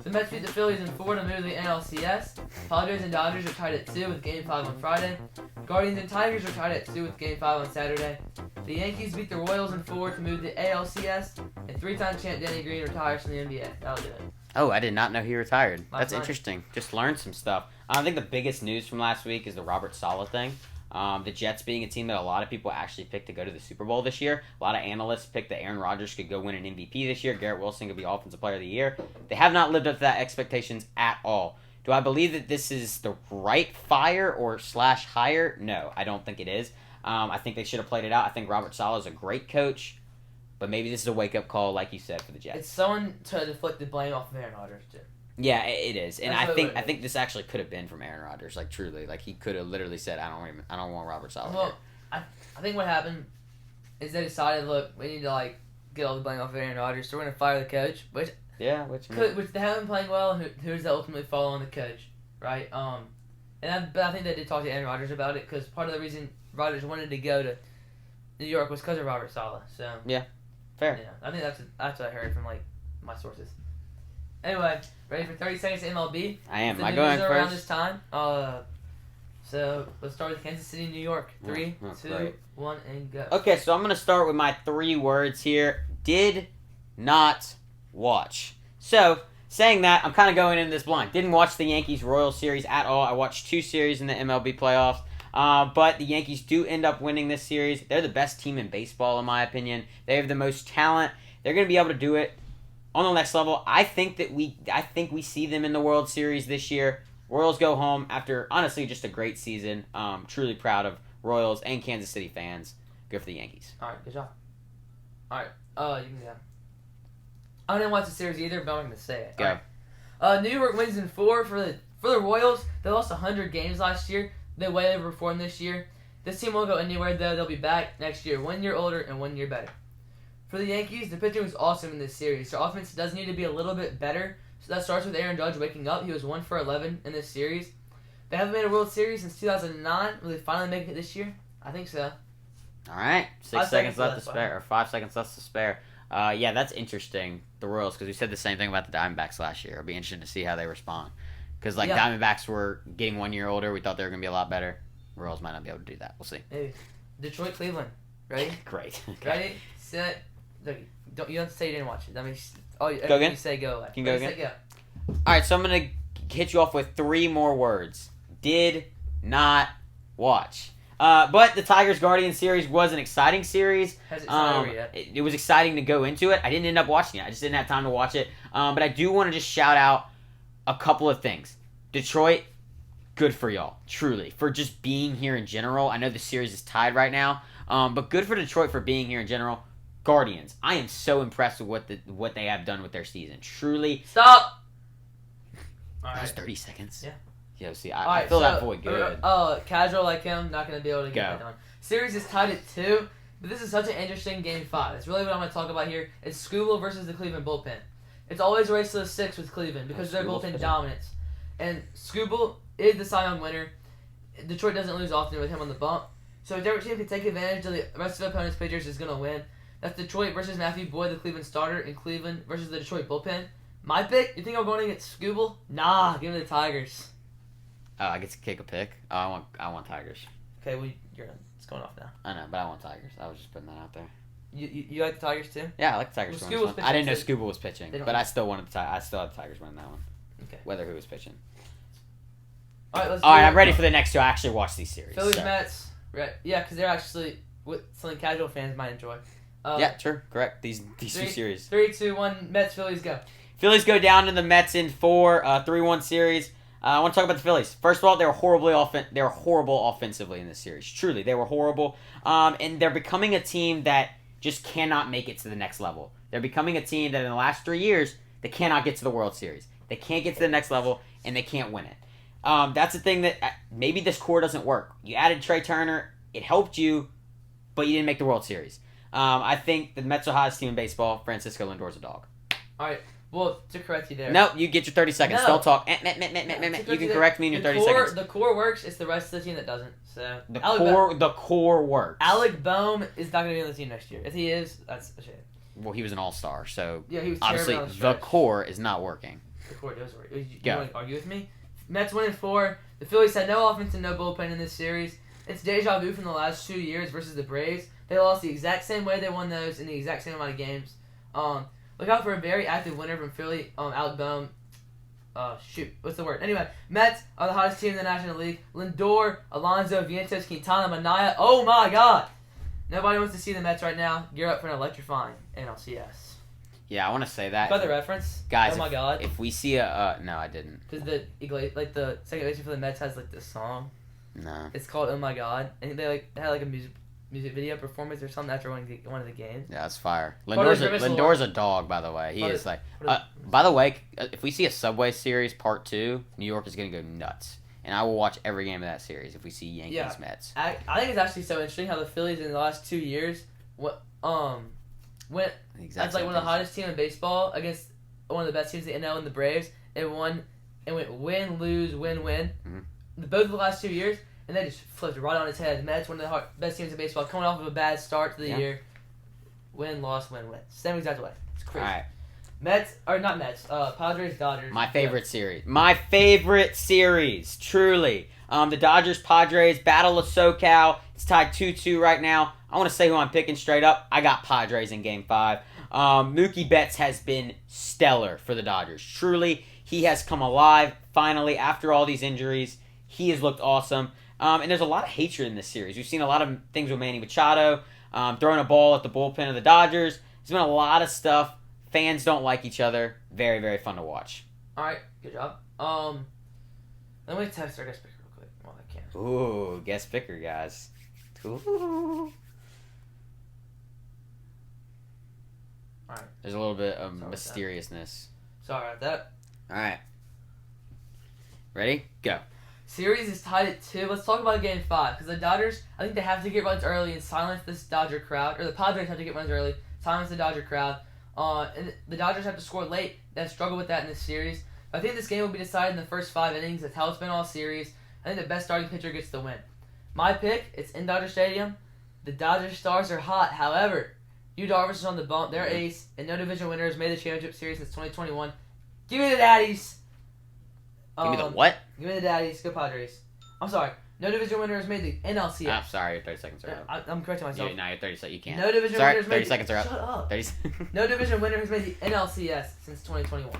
The Mets beat the Phillies in 4 to move to the NLCS. Padres and Dodgers are tied at 2 with Game 5 on Friday. Guardians and Tigers are tied at 2 with Game 5 on Saturday. The Yankees beat the Royals in 4 to move to the ALCS. And 3-time champ Danny Green retires from the NBA. That'll do it. Oh, I did not know he retired. Last night. Interesting. Just learned some stuff. I think the biggest news from last week is the Robert Saleh thing. The Jets being a team that a lot of people actually picked to go to the Super Bowl this year. A lot of analysts picked that Aaron Rodgers could go win an MVP this year. Garrett Wilson could be Offensive Player of the Year. They have not lived up to that expectations at all. Do I believe that this is the right fire or / hire? No, I don't think it is. I think they should have played it out. I think Robert Saleh is a great coach, but maybe this is a wake-up call, like you said, for the Jets. It's someone to deflect the blame off of Aaron Rodgers, too. Yeah, it is, and That's I think this actually could have been from Aaron Rodgers. Like truly, like he could have literally said, "I don't want Robert Saleh." Well, I think what happened is they decided, look, we need to get all the blame off of Aaron Rodgers, so we're gonna fire the coach, which they haven't been playing well, and who's that ultimately fall on the coach, right? But I think they did talk to Aaron Rodgers about it because part of the reason Rodgers wanted to go to New York was because of Robert Saleh. So fair. Yeah, I think that's what I heard from my sources. Anyway, ready for 30 seconds to MLB? I am. The Am I going news around first? this time. So let's start with Kansas City, New York. 3, 2, great. 1, and go. Okay, so I'm gonna start with my 3 words here. Did not watch. So saying that, I'm kind of going into this blind. Didn't watch the Yankees-Royals series at all. I watched 2 series in the MLB playoffs. But the Yankees do end up winning this series. They're the best team in baseball, in my opinion. They have the most talent. They're going to be able to do it on the next level. I think we see them in the World Series this year. Royals go home after, honestly, just a great season. Truly proud of Royals and Kansas City fans. Good for the Yankees. All right, good job. All right, you can go. I didn't watch the series either, but I'm going to say it. Go. Right. New York wins in 4 for the Royals. They lost 100 games last year. They way overperformed this year. This team won't go anywhere, though. They'll be back next year, 1 year older and 1 year better. For the Yankees, the pitching was awesome in this series. Their offense does need to be a little bit better. So that starts with Aaron Judge waking up. He was 1 for 11 in this series. They haven't made a World Series since 2009. Will they finally make it this year? I think so. All right. 5 seconds left to left, spare, or 5 seconds left to spare. Yeah, that's interesting, the Royals, because we said the same thing about the Diamondbacks last year. It'll be interesting to see how they respond. Because, Diamondbacks were getting 1 year older. We thought they were going to be a lot better. Royals might not be able to do that. We'll see. Maybe. Detroit, Cleveland. Ready? Great. Okay. Ready, set, look, you don't have to say you didn't watch it. That means Go again? You say go away. Can you go again? Say go. All right, so I'm going to hit you off with 3 more words. Did not watch. But the Tigers-Guardians series was an exciting series. Hasn't started over yet. It was exciting to go into it. I didn't end up watching it. I just didn't have time to watch it. But I do want to just shout out a couple of things. Detroit, good for y'all, truly, for just being here in general. I know the series is tied right now, but good for Detroit for being here in general. Guardians. I am so impressed with what they have done with their season. Truly. Stop. All That was right. 30 seconds. Yeah. Yo, see, I feel that void good. Casual like him, not gonna be able to get that done. Series is tied at 2, but this is such an interesting game 5. It's really what I'm gonna talk about here. It's Scooble versus the Cleveland bullpen. It's always a race to the 6 with Cleveland because of their bullpen dominance. And Scooble is the Cy Young winner. Detroit doesn't lose often with him on the bump. So whichever team can take advantage of the rest of the opponent's pitchers is gonna win. That's Detroit versus Matthew Boyd, the Cleveland starter, and Cleveland versus the Detroit bullpen. My pick? You think I'm going against Scooble? Nah, give me the Tigers. Oh, I get to kick a pick. Oh, I want Tigers. Okay, it's going off now. I know, but I want Tigers. I was just putting that out there. You like the Tigers too? Yeah, I like the Tigers. Well, winning Scooble's this one. pitching, I didn't know so Scooble was pitching, but I still wanted I still had the Tigers winning that one. Okay. Whether who was pitching. All right, I'm ready for the next two. I actually watched these series. Phillies, so. Mets. Right? Yeah, because they're actually something casual fans might enjoy. Yeah, true, correct. These two series. 3, 2, 1. Mets. Phillies go. Phillies go down to the Mets in 4, 3-1 series. I want to talk about the Phillies. First of all, they were horrible offensively in this series. Truly, they were horrible. And they're becoming a team that just cannot make it to the next level. They're becoming a team that in the last 3 years, they cannot get to the World Series. They can't get to the next level, and they can't win it. That's the thing that maybe this core doesn't work. You added Trey Turner. It helped you, but you didn't make the World Series. I think the Mets are the hottest team in baseball. Francisco Lindor's a dog. All right. Well, to correct you there. No, you get your 30 seconds. No. Don't talk. You can correct me in your 30 seconds. The core works. It's the rest of the team that doesn't. So the core works. Alec Boehm is not going to be on the team next year. If he is, that's a shame. Well, he was an all-star, so yeah, he was obviously on the core is not working. The core does work. You Go. want to argue with me? Mets win in 4. The Phillies had no offense and no bullpen in this series. It's deja vu from the last 2 years versus the Braves. They lost the exact same way they won those in the exact same amount of games. Look out for a very active winner from Philly, Alec Boehm. What's the word? Anyway, Mets are the hottest team in the National League. Lindor, Alonso, Vientos, Quintana, Manaya. Oh my God! Nobody wants to see the Mets right now. Gear up for an electrifying NLCS. Yeah, I want to say that. Got the reference? Guys, oh my God. If we see a... no, I didn't. Because the second baseman for the Mets has this song. No. It's called Oh My God. And they had a music video performance or something after one of the games. Yeah, that's fire. Lindor's a dog, by the way. He is like... by the way, if we see a Subway Series Part 2, New York is going to go nuts. And I will watch every game of that series if we see Yankees-Mets. I think it's actually so interesting how the Phillies in the last 2 years went as like one of the hottest team in baseball against one of the best teams in the NL and the Braves, and went win, lose, win, win. Mm-hmm. Both of the last 2 years, and they just flipped right on its head. The Mets, one of the best teams in baseball, coming off of a bad start to the year. Win, loss, win, win. Same exact way. It's crazy. All right. Padres, Dodgers. My favorite series. Truly. The Dodgers-Padres, Battle of SoCal. It's tied 2-2 right now. I want to say who I'm picking straight up. I got Padres in Game 5. Mookie Betts has been stellar for the Dodgers. Truly, he has come alive, finally, after all these injuries. He has looked awesome. And there's a lot of hatred in this series. We've seen a lot of things with Manny Machado, throwing a ball at the bullpen of the Dodgers. There's been a lot of stuff. Fans don't like each other. Very, very fun to watch. All right, good job. Let me text our guest picker real quick while I can. Ooh, guest picker, guys. Ooh. All right. There's a little bit of mysteriousness. Sorry about that. All right. Ready? Go. Series is tied at 2. Let's talk about Game 5. Because the Dodgers, I think they have to get runs early and silence this Dodger crowd. Or the Padres have to get runs early, silence the Dodger crowd. And the Dodgers have to score late. They struggle with that in this series. I think this game will be decided in the first 5 innings. That's how it's been all series. I think the best starting pitcher gets the win. My pick, it's in Dodger Stadium. The Dodger Stars are hot. However, Yu Darvish is on the bump. They're ace, and no division winner has made the championship series since 2021. Give me the Daddies. Give me the what? Give me the Daddies. Go Padres. I'm sorry. No division winner has made the NLCS. I'm sorry. Your 30 seconds are up. I'm correcting myself. Now you're 30 seconds. You can't. No division sorry, winner has 30 made seconds are up. Shut up. 30 No division winner has made the NLCS since 2021.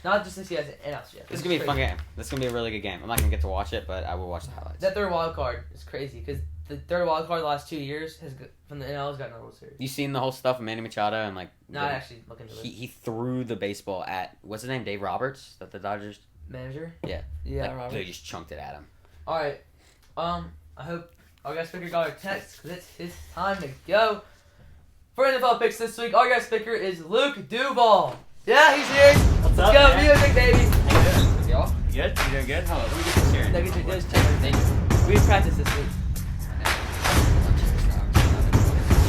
Not just since he has an NLCS. This is going to be a fun game. This is going to be a really good game. I'm not going to get to watch it, but I will watch the highlights. That third wild card is crazy because the third wild card the last 2 years from the NL has gotten a World Series. You seen the whole stuff with Manny Machado and like? Not actually looking into it. He threw the baseball at what's his name? Dave Roberts, that the Dodgers manager. Yeah. Yeah, like, Roberts. They just chunked it at him. All right. I hope our guest speaker got our text because it's his time to go. For NFL picks this week, our guest picker is Luke Duval. Yeah, he's here. What's Let's up, go, man? music, baby. Y'all? Good? You doing good? Hold on, let me get this here. Nuggets are just checking things. We practiced this week.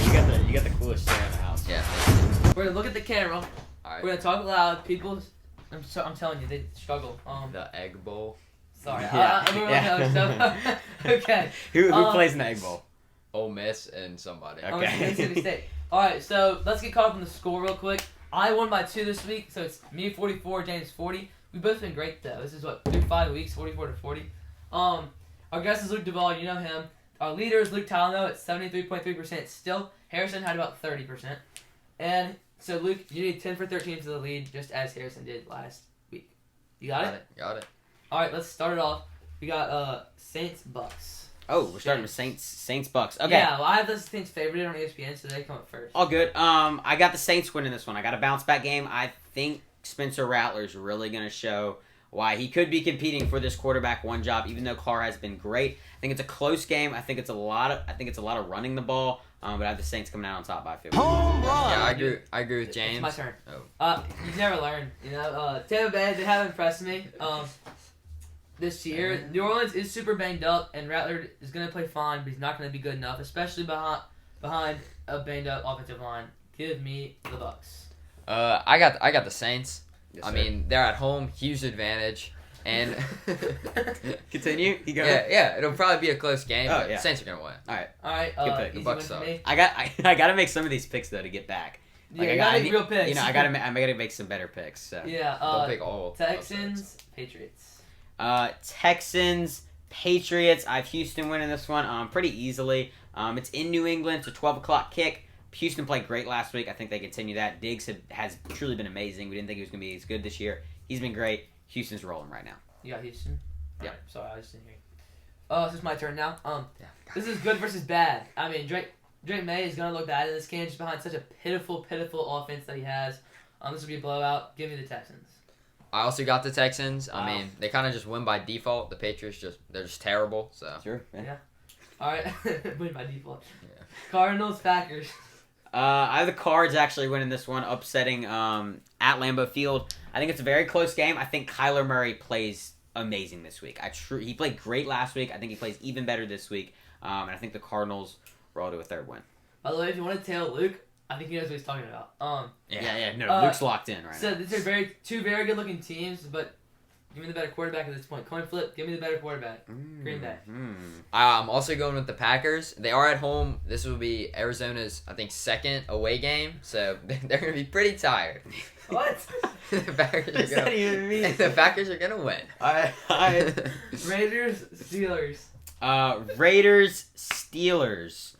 You got the coolest chair in the house. Yeah. We're gonna look at the camera. Alright. We're gonna talk loud. People, I'm telling you, they struggle. The egg bowl. Sorry. Yeah. I'm Yeah. other stuff. Okay. Who Um, plays in the Egg Bowl? Ole Miss and somebody. Okay. Mississippi State. All right, so let's get caught up on the score real quick. I won by 2 this week, so it's me 44, James 40. We've both been great though. This is what through 5 weeks, 44 to 40. Our guest is Luke Duval. You know him. Our leader is Luke Talano at 73.3%. Still, Harrison had about 30%. And so Luke, you need 10 for 13 to the lead, just as Harrison did last week. You got it? Got it. All right, let's start it off. We got Saints Bucks. Oh, we're starting with Saints Bucks. Okay. Yeah, well, I have the Saints favored on ESPN, so they come up first. All good. I got the Saints winning this one. I got a bounce back game. I think Spencer Rattler's really going to show why he could be competing for this quarterback one job, even though Carr has been great. I think it's a close game. I think it's a lot of running the ball. But I have the Saints coming out on top by 50. Home run! Yeah, I agree with It's James. my turn. Oh. You never learn, you know. Tampa Bay, they haven't impressed me this year. New Orleans is super banged up, and Rattler is going to play fine, but he's not going to be good enough, especially behind a banged up offensive line. Give me the Bucks. I got the Saints. Yes, I sir. mean, they're at home, huge advantage, and Continue. You go. yeah, it'll probably be a close game. Oh, but yeah. Saints are gonna win. All right, Good pick. easy The Bucks win for suck. me. I got to make some of these picks though to get back. Yeah, you gotta make real picks. You know, I gotta make some better picks. So. Yeah, Don't pick all. Texans, Patriots. Texans, Patriots. I have Houston winning this one pretty easily. It's in New England. It's a 12 o'clock kick. Houston played great last week. I think they continue that. Diggs has truly been amazing. We didn't think he was going to be as good this year. He's been great. Houston's rolling right now. You got Houston? Yeah. Alright, sorry, I just didn't hear you. This is my turn now. Yeah. This is good versus bad. I mean, Drake May is gonna look bad in this game just behind such a pitiful offense that he has. This will be a blowout. Give me the Texans. I also got the Texans. Wow. I mean, they kind of just win by default. The Patriots they're just terrible. So Sure. All right, win by default. Yeah. Cardinals, Packers. I have the Cards actually winning this one, upsetting at Lambeau Field. I think it's a very close game. I think Kyler Murray plays amazing this week. He played great last week. I think he plays even better this week. And I think the Cardinals roll to a third win. By the way, if you want to tail Luke, I think he knows what he's talking about. Yeah. No, Uh, Luke's locked in right So now. these are two very good looking teams, but give me the better quarterback at this point. Coin flip. Give me the better quarterback. Green Bay. I'm also going with the Packers. They are at home. This will be Arizona's, I think, second away game. So they're going to be pretty tired. What? The Packers What does are that gonna. even mean? The Packers are gonna win. Raiders, Steelers. Raiders, Steelers.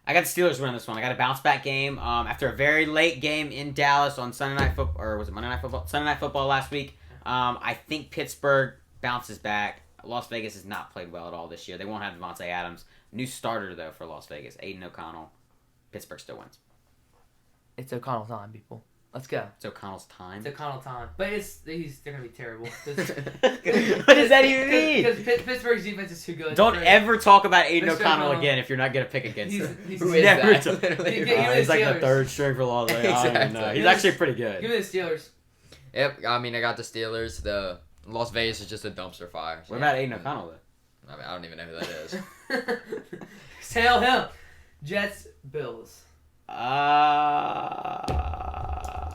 I got the Steelers winning this one. I got a bounce back game after a very late game in Dallas on Sunday Night Football, or was it Monday Night Football? Sunday Night Football last week. I think Pittsburgh bounces back. Las Vegas has not played well at all this year. They won't have Devontae Adams. New starter though for Las Vegas, Aiden O'Connell. Pittsburgh still wins. It's O'Connell time, people. Let's go. It's O'Connell's time. It's O'Connell time, but they're gonna be terrible. What does that even mean? Because Pittsburgh's defense is too good. Don't ever talk about Aiden Mr. O'Connell O'Connell. again if you're not gonna pick against him. He's Who is Never that? talk- Literally. Give me the He's like the Steelers. third string for Las Vegas. I don't even know. Exactly. He's actually pretty good. Give me the Steelers. Yep. I mean, I got the Steelers. The Las Vegas is just a dumpster fire. What about Aiden O'Connell though? I mean, I don't even know who that is. Tail him. Jets, Bills.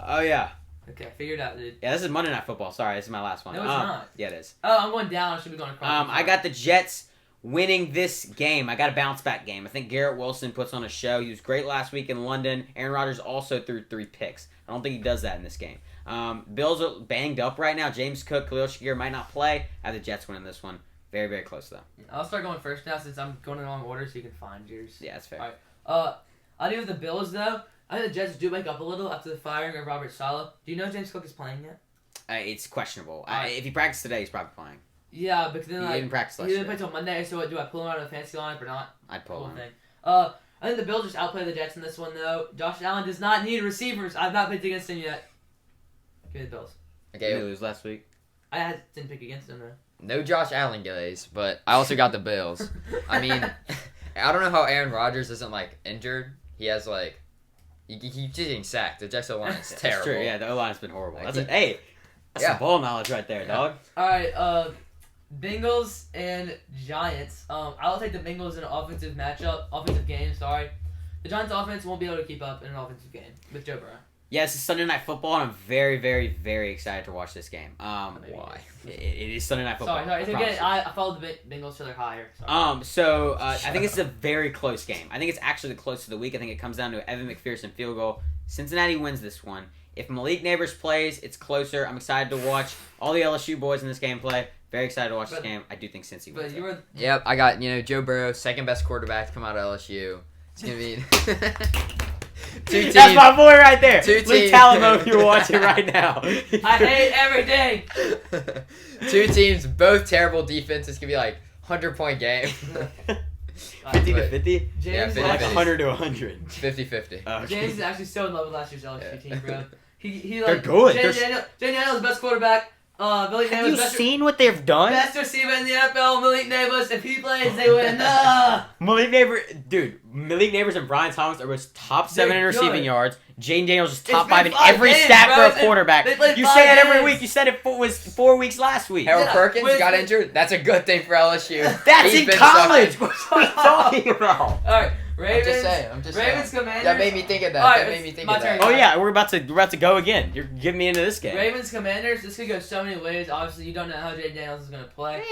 Oh yeah. Okay, figure it out, dude. Yeah, this is Monday Night Football. Sorry, this is my last one. No, it's not. Yeah, it is. Oh, I'm going down. I should be going across. I got the Jets winning this game. I got a bounce back game. I think Garrett Wilson puts on a show. He was great last week in London. Aaron Rodgers also threw 3 picks. I don't think he does that in this game. Bills are banged up right now. James Cook, Khalil Shakir might not play. I have the Jets winning this one. Very, very close though. I'll start going first now since I'm going in the wrong order, so you can find yours. Yeah, that's fair. All right. I do with the Bills though. I think the Jets do wake up a little after the firing of Robert Saleh. Do you know James Cook is playing yet? It's questionable. Alright. If he practiced today, he's probably playing. Yeah, because then He didn't practice last he didn't year. play till Monday. So what, do I pull him out of the fantasy lineup or not? I'd pull Cool him. thing. I think the Bills just outplay the Jets in this one though. Josh Allen does not need receivers. I've not picked against him yet. Give me the Bills. Did he Okay. lose last week? I didn't pick against him though. No Josh Allen guys, but I also got the Bills. I mean, I don't know how Aaron Rodgers isn't like injured. He has like You keep getting sacked. The Jets O-line is That's terrible. true. Yeah, the O-line's been horrible. Like, That's some ball knowledge right there, dog. All right, Bengals and Giants. I'll take the Bengals in an offensive game. Sorry, the Giants' offense won't be able to keep up in an offensive game with Joe Burrow. Yeah, it's Sunday Night Football, and I'm very, very, very excited to watch this game. Why? It is Sunday Night Football. Sorry. I I followed the Bengals so they're higher. Sorry. I think it's a very close game. I think it's actually the close of the week. I think it comes down to an Evan McPherson field goal. Cincinnati wins this one. If Malik Neighbors plays, it's closer. I'm excited to watch all the LSU boys in this game play. Very excited to watch this game. I do think Cincy wins. Yep, I got Joe Burrow, second best quarterback to come out of LSU. It's gonna be 2 teams. That's my boy right there. 2 Luke teams. Talamo, if you're watching right now. I hate every day. 2 teams, both terrible defense. It's gonna be like 100-point game. 50 to 50? Yeah, 50. Like 100 to 100. 50-50. Okay. James is actually so in love with last year's LSU team, bro. They're good. Jay Daniels, best quarterback. Malik Have you Neighbors, seen what they've done? best receiver in the NFL. Malik Neighbors, if he plays, they win. Malik Neighbors and Brian Thomas are both top 7 in They're receiving good. yards. Jane Daniels is top It's been 5 in 5 every games, stat bro. for a quarterback. They played You 5 say it every games. week. You said it was 4 weeks last week. Harold Yeah, Perkins with- got injured. That's a good thing for LSU. That's He's in been college. sucking. What are you talking about? All right, Ravens. I'm just Ravens saying. Commanders. That made me think of that. All right, that made it's me think my of that. turn. Oh yeah, we're about to go again. You're giving me into this game. Ravens Commanders. This could go so many ways. Obviously, you don't know how Jay Daniels is gonna play.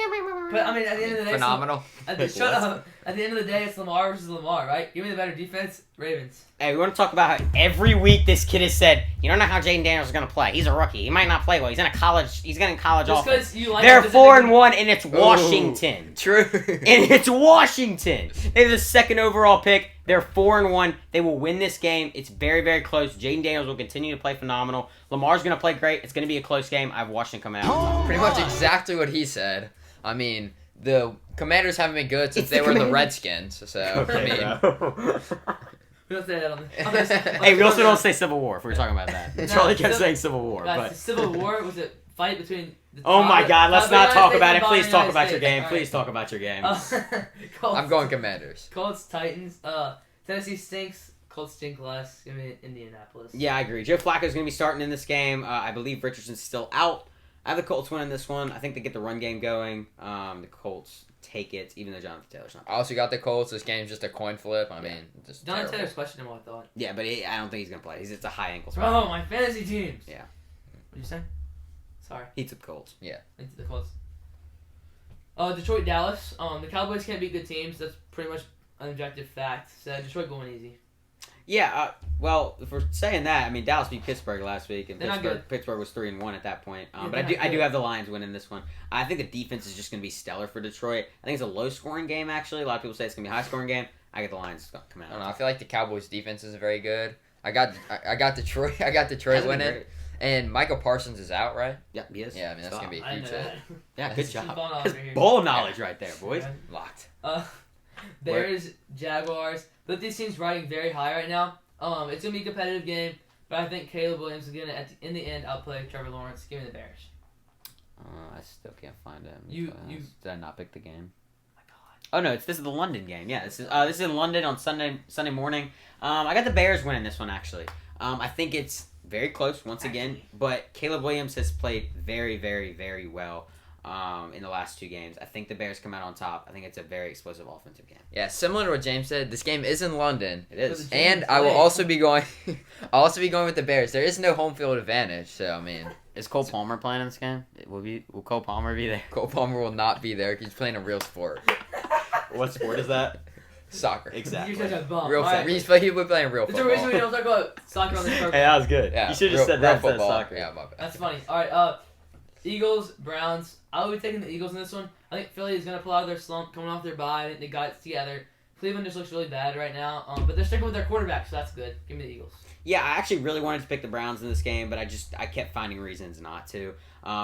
But I mean, at the end of the day, Phenomenal. Shut up. At the end of the day, it's Lamar versus Lamar, right? Give me the better defense, Ravens. Hey, we want to talk about how every week this kid has said, you don't know how Jaden Daniels is going to play. He's a rookie. He might not play well. He's in college Just offense. because you like They're him doesn't 4-1, make and it's Washington. True. And it's Washington. They're the 2nd overall pick. They're 4-1. They will win this game. It's very, very close. Jaden Daniels will continue to play phenomenal. Lamar's going to play great. It's going to be a close game. I have Washington coming out. Pretty much exactly what he said. I mean, the Commanders haven't been good since It's they the were the Commanders. Redskins. So Okay, I mean, bro. We don't say that on Hey, we also don't say Civil War if we're talking about that. No, Charlie kept Civ- saying Civil War, Guys, but... the Civil War was a fight between. The Oh my God, let's not talk about it. United Please States talk and about your United game. States. Please talk about your game. Colts, I'm going Commanders. Colts, Titans. Tennessee stinks. Colts stink less. Give me Indianapolis. Yeah, I agree. Joe Flacco's going to be starting in this game. I believe Richardson's still out. I have the Colts winning this one. I think they get the run game going. The Colts take it, even though Jonathan Taylor's not. I also got the Colts. This game's just a coin flip. I mean, just Jonathan terrible. Taylor's questionable, I thought. Yeah, but I don't think he's going to play. It's a high ankle Bro, sprain. my fantasy teams. Yeah. What'd you say? Sorry. He took the Colts. Into the Colts. Detroit, Dallas. The Cowboys can't beat good teams. That's pretty much an objective fact. So Detroit going easy. Yeah, well, if we're saying that, I mean, Dallas beat Pittsburgh last week, and They're not good. Pittsburgh was 3-1 at that point. Yeah, But they're I do not have the Lions winning this one. I think the defense is just going to be stellar for Detroit. I think it's a low-scoring game, actually. A lot of people say it's going to be a high-scoring game. I get the Lions coming I out. don't know. I feel like the Cowboys' defense is very good. I got Detroit. I got Detroit Hasn't been winning. great. And Michael Parsons is out, right? Yeah, he is. Yeah, I mean that's Stop. gonna be a I huge didn't know hit. that. Yeah, good That's job. some ball knowledge That's right here. ball knowledge right there, boys. Locked. Bears, Jaguars. Both these teams riding very high right now. It's gonna be a competitive game, but I think Caleb Williams is gonna, in the end, outplay Trevor Lawrence. Give me the Bears. I still can't find him. You- Did I not pick the game? Oh my God. Oh no, this is the London game. Yeah, this is in London on Sunday morning. I got the Bears winning this one actually. I think it's very close once again, but Caleb Williams has played very, very, very well in the last 2 games. I think the Bears come out on top. I think it's a very explosive offensive game. Yeah, similar to what James said, this game is in London. It is. the And James I will Lake. also be going I'll also be going with the Bears. There is no home field advantage, so I mean Is Cole Palmer playing in this game? Will Cole Palmer be there? Cole Palmer will not be there. He's playing a real sport. What sport is that? Soccer. Exactly. You're such a bum. Real All right. football. He'll be playing real There's a reason we football. don't talk about soccer on this Hey, program. that was good. Yeah, You should have real- just said real that instead of football. soccer. Yeah, my bad. That's funny. All right, Eagles, Browns. I'll be taking the Eagles in this one. I think Philly is going to pull out of their slump, coming off their bye. I think they got it together. Cleveland just looks really bad right now, but they're sticking with their quarterback, so that's good. Give me the Eagles. Yeah, I actually really wanted to pick the Browns in this game, but I kept finding reasons not to.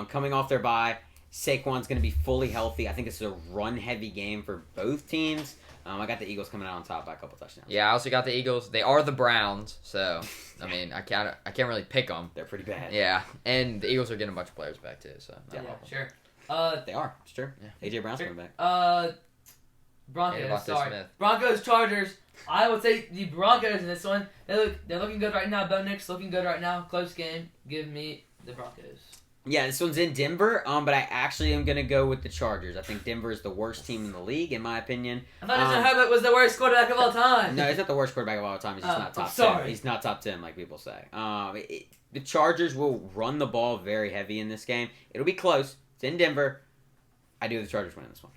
Coming off their bye, Saquon's going to be fully healthy. I think this is a run-heavy game for both teams. I got the Eagles coming out on top by a couple touchdowns. Yeah, I also got the Eagles. They are the Browns, so I mean, I can't really pick them. They're pretty bad. Yeah, and the Eagles are getting a bunch of players back too. So no Yeah, problem. sure. They are. It's true. Yeah. AJ Brown's Sure. coming back. Broncos. Devontae Sorry, Smith. Broncos, Chargers. I would take the Broncos in this one. They're looking good right now. Bo Nix looking good right now. Close game. Give me the Broncos. Yeah, this one's in Denver, but I actually am going to go with the Chargers. I think Denver is the worst team in the league, in my opinion. I thought Justin Herbert was the worst quarterback of all time. No, he's not the worst quarterback of all time. He's just not top 10. Sorry. He's not top 10, like people say. The Chargers will run the ball very heavy in this game. It'll be close. It's in Denver. I do have the Chargers winning this one.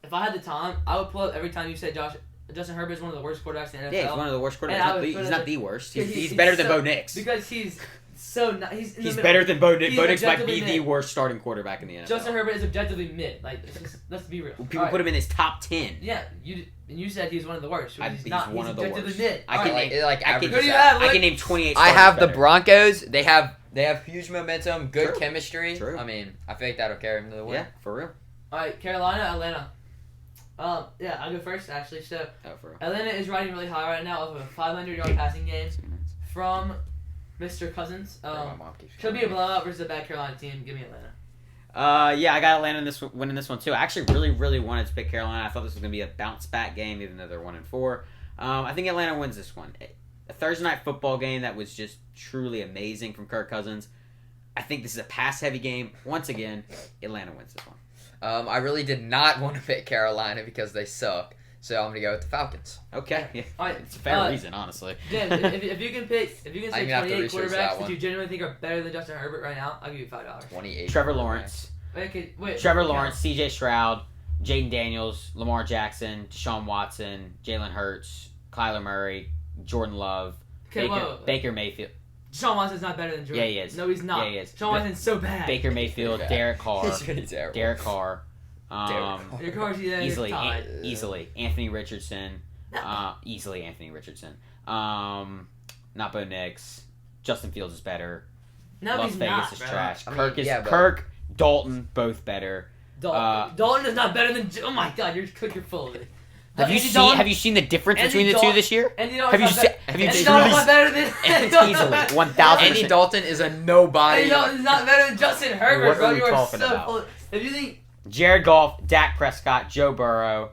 If I had the time, I would pull up every time you said Justin Herbert is one of the worst quarterbacks in the NFL. Yeah, he's one of the worst quarterbacks. He's not the worst. He's better than Bo Nix. Because he's so not. He's better than Bo Nix. He's Bo Nix might be objectively the worst starting quarterback in the NFL. Justin Herbert is objectively mid. Like, let's be real. People put him in his top 10. Yeah, you said he's one of the worst. He's not. one He's of the objectively worst. mid. I average Who do you have? I can name 28 I have the better. Broncos. They have huge momentum, good True. chemistry. True. I mean, I feel like that'll carry them to the win. Yeah, for real. All right, Carolina, Atlanta. Yeah, I'll go first actually. So For real. Atlanta is riding really high right now off of a 500-yard passing game from Mr. Cousins. My mom keeps Should be a blowout versus a bad Carolina team. Give me Atlanta. Yeah, I got Atlanta winning this one too. I actually really, really wanted to pick Carolina. I thought this was going to be a bounce back game, even though they're 1-4. I think Atlanta wins this one. A Thursday night football game that was just truly amazing from Kirk Cousins. I think this is a pass heavy game. Once again, Atlanta wins this one. I really did not want to pick Carolina because they suck, so I'm gonna go with the Falcons. Okay, yeah. All right, It's a fair reason, honestly. Jim, if you can say I'm gonna 28 have to research quarterbacks that that one. you genuinely think are better than Justin Herbert right now, I'll give you $5. 28. Trevor Lawrence. Wait. Trevor Lawrence, C.J. Stroud, Jaden Daniels, Lamar Jackson, Deshaun Watson, Jalen Hurts, Kyler Murray, Jordan Love, Okay, Baker Mayfield. Deshaun Watson's not better than Jordan. Yeah, he is. No, he's not. Yeah, he is. Deshaun Watson's so bad. Baker Mayfield, Yeah. Derek Carr. He's really terrible. Derek Carr. Your car's Easily, tied. easily. Anthony Richardson. Easily Anthony Richardson. Not Bo Nix. Justin Fields is better. No, Las he's Vegas not, is bro. trash. I mean, Kirk is yeah, but- Kirk, Dalton, both better. Dalton is not better than. Oh my God, you're full of it. Have you seen the difference Andy between the two Dalton- this year? Andy Have you Dalton's seen? not Have you Andy truly? Dalton's not better than. Easily, 1,000%. Andy Dalton is a nobody. Andy Dalton's not better than Justin Herbert, What bro. are we You are talking so about? full. If you think Jared Goff, Dak Prescott, Joe Burrow,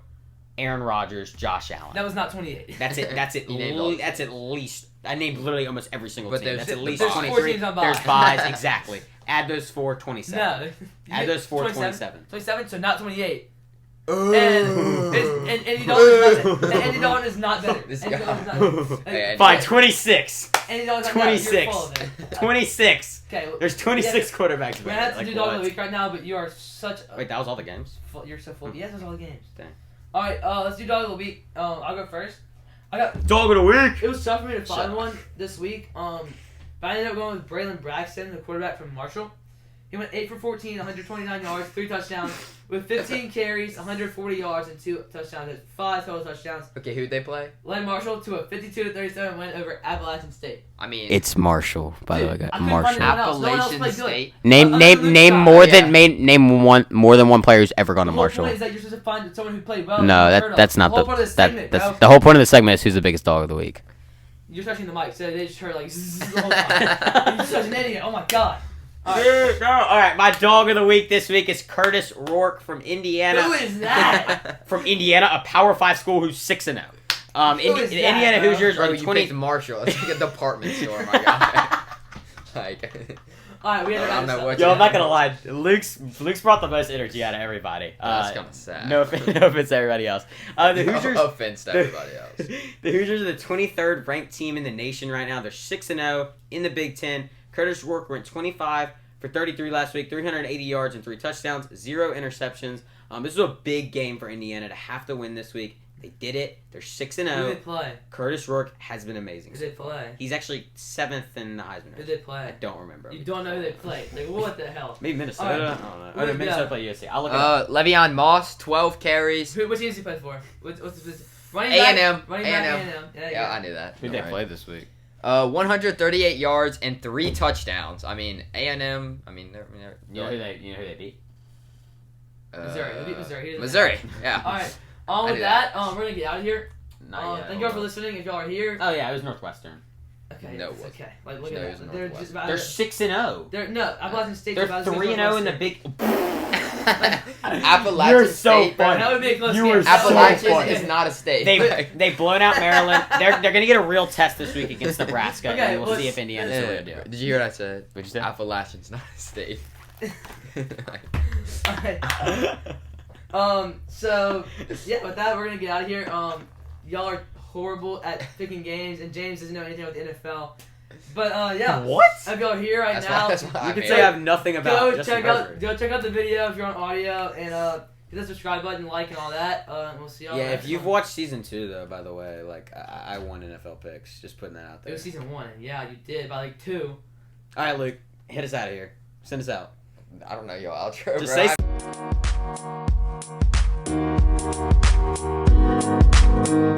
Aaron Rodgers, Josh Allen. that was not 28. That's it. That's it. You named all That's at least. I named literally almost every single But team. there's- That's at there's least four 23. teams on There's bye. buys, exactly. Add those 4, 27. No. Add those 4, 27. 27, so not 28. Ooh. And Andy Dalton is not better. This Andy guy. Dalton's not better. Hey, Fine, 26. Andy Dalton's not better. You're 26. full of it. 26. Okay, There's 26 quarterbacks. we're gonna have to Like, do dog of what? the week right now, but you are such. Wait, that was all the games? You're so full. Yes, that's all the games. Dang. All right, let's do dog of the week. I'll go first. I got. Dog of the week. It was tough for me to Shut find up. one this week. But I ended up going with Braylon Braxton, the quarterback from Marshall. He went 8 for 14, 129 yards, 3 touchdowns, with 15 carries, 140 yards, and 2 touchdowns. That's 5 total touchdowns. Okay, who'd they play? Led Marshall to a 52-37 win over Appalachian State. I mean, It's Marshall, by Dude, the way. I couldn't find anyone else. No one else Appalachian played good. State. Name Other than Luke Scott. more Yeah. than more than one player who's ever gone The to whole Marshall. point is that you're supposed to find someone who played well. No, and heard of. that's not the whole part of the segment, that's bro. the whole point of the segment is who's the biggest dog of the week. You're touching the mic, so they just heard like zzz the whole time. You're such an idiot. Oh my God. All right. Dude, no. All right, my dog of the week this week is Curtis Rourke from Indiana. Who is that? From Indiana, a Power 5 school who's 6-0. Who is The that, Indiana bro? Hoosiers Bro, are you 20. picked Marshall. It's like a department store, my guy. Like, All right, we I don't know had what Yo, I'm not gonna lie. Luke's brought the most energy out of everybody. that's kind of sad. No offense to everybody else. The Hoosiers. No offense to everybody else. The Hoosiers are the 23rd ranked team in the nation right now. They're 6-0 in the Big Ten. Curtis Rourke went 25 for 33 last week, 380 yards and 3 touchdowns, 0 interceptions. This was a big game for Indiana to have to win this week. They did it. They're Who 6-0. did play? Curtis Rourke has been amazing. Who did play? He's actually 7th in the Heisman Who race. did I play? don't remember. You don't know who they played. Like, what the hell? Maybe Minnesota. All right. I don't know. Oh, no, Minnesota played USC. I'll look it up. Le'Veon Moss, 12 carries. What team does he play for? What's the position? Running back. A&M. Running back. A&M. A&M. Yeah, I knew that. Who'd they Alright. play this week? 138 yards and 3 touchdowns. I mean, A&M. I mean, they're You know who they beat? Missouri. They beat Missouri. He doesn't Missouri. Yeah. All right. I With knew that, we're gonna get out of here. Not yet. Thank you all for listening. If y'all are here, Oh yeah, it was Northwestern. okay, No, it's it okay. Like, look No, it at was that. They're Northwestern. just about. They're 6-0. They're no. Appalachian State. They're 3-0 in the Big. Appalachian You're so State, bro. funny. That would be a close You game. were That so would- Appalachian funny. is not a state. They've blown out Maryland. They're gonna get a real test this week against Nebraska, Okay, and we'll let's- see if Indiana's Yeah, really do. Did you hear what I said? What'd you say? Appalachian's not a state. Alright. So yeah, with that we're gonna get out of here. Y'all are horrible at picking games, and James doesn't know anything about the NFL. But yeah, What? if y'all are here right That's now, why, that's why You I'm could here. say I have nothing about go Justin check out Herbert. the video if you're on audio, and hit the subscribe button, like, and all that. And we'll see y'all. Yeah, next if you've one. watched season 2, though, by the way, like I won NFL picks. Just putting that out It there. was season 1. Yeah, you did by like 2. All right, Luke, hit us out of here. Send us out. I don't know your outro, Just bro. say.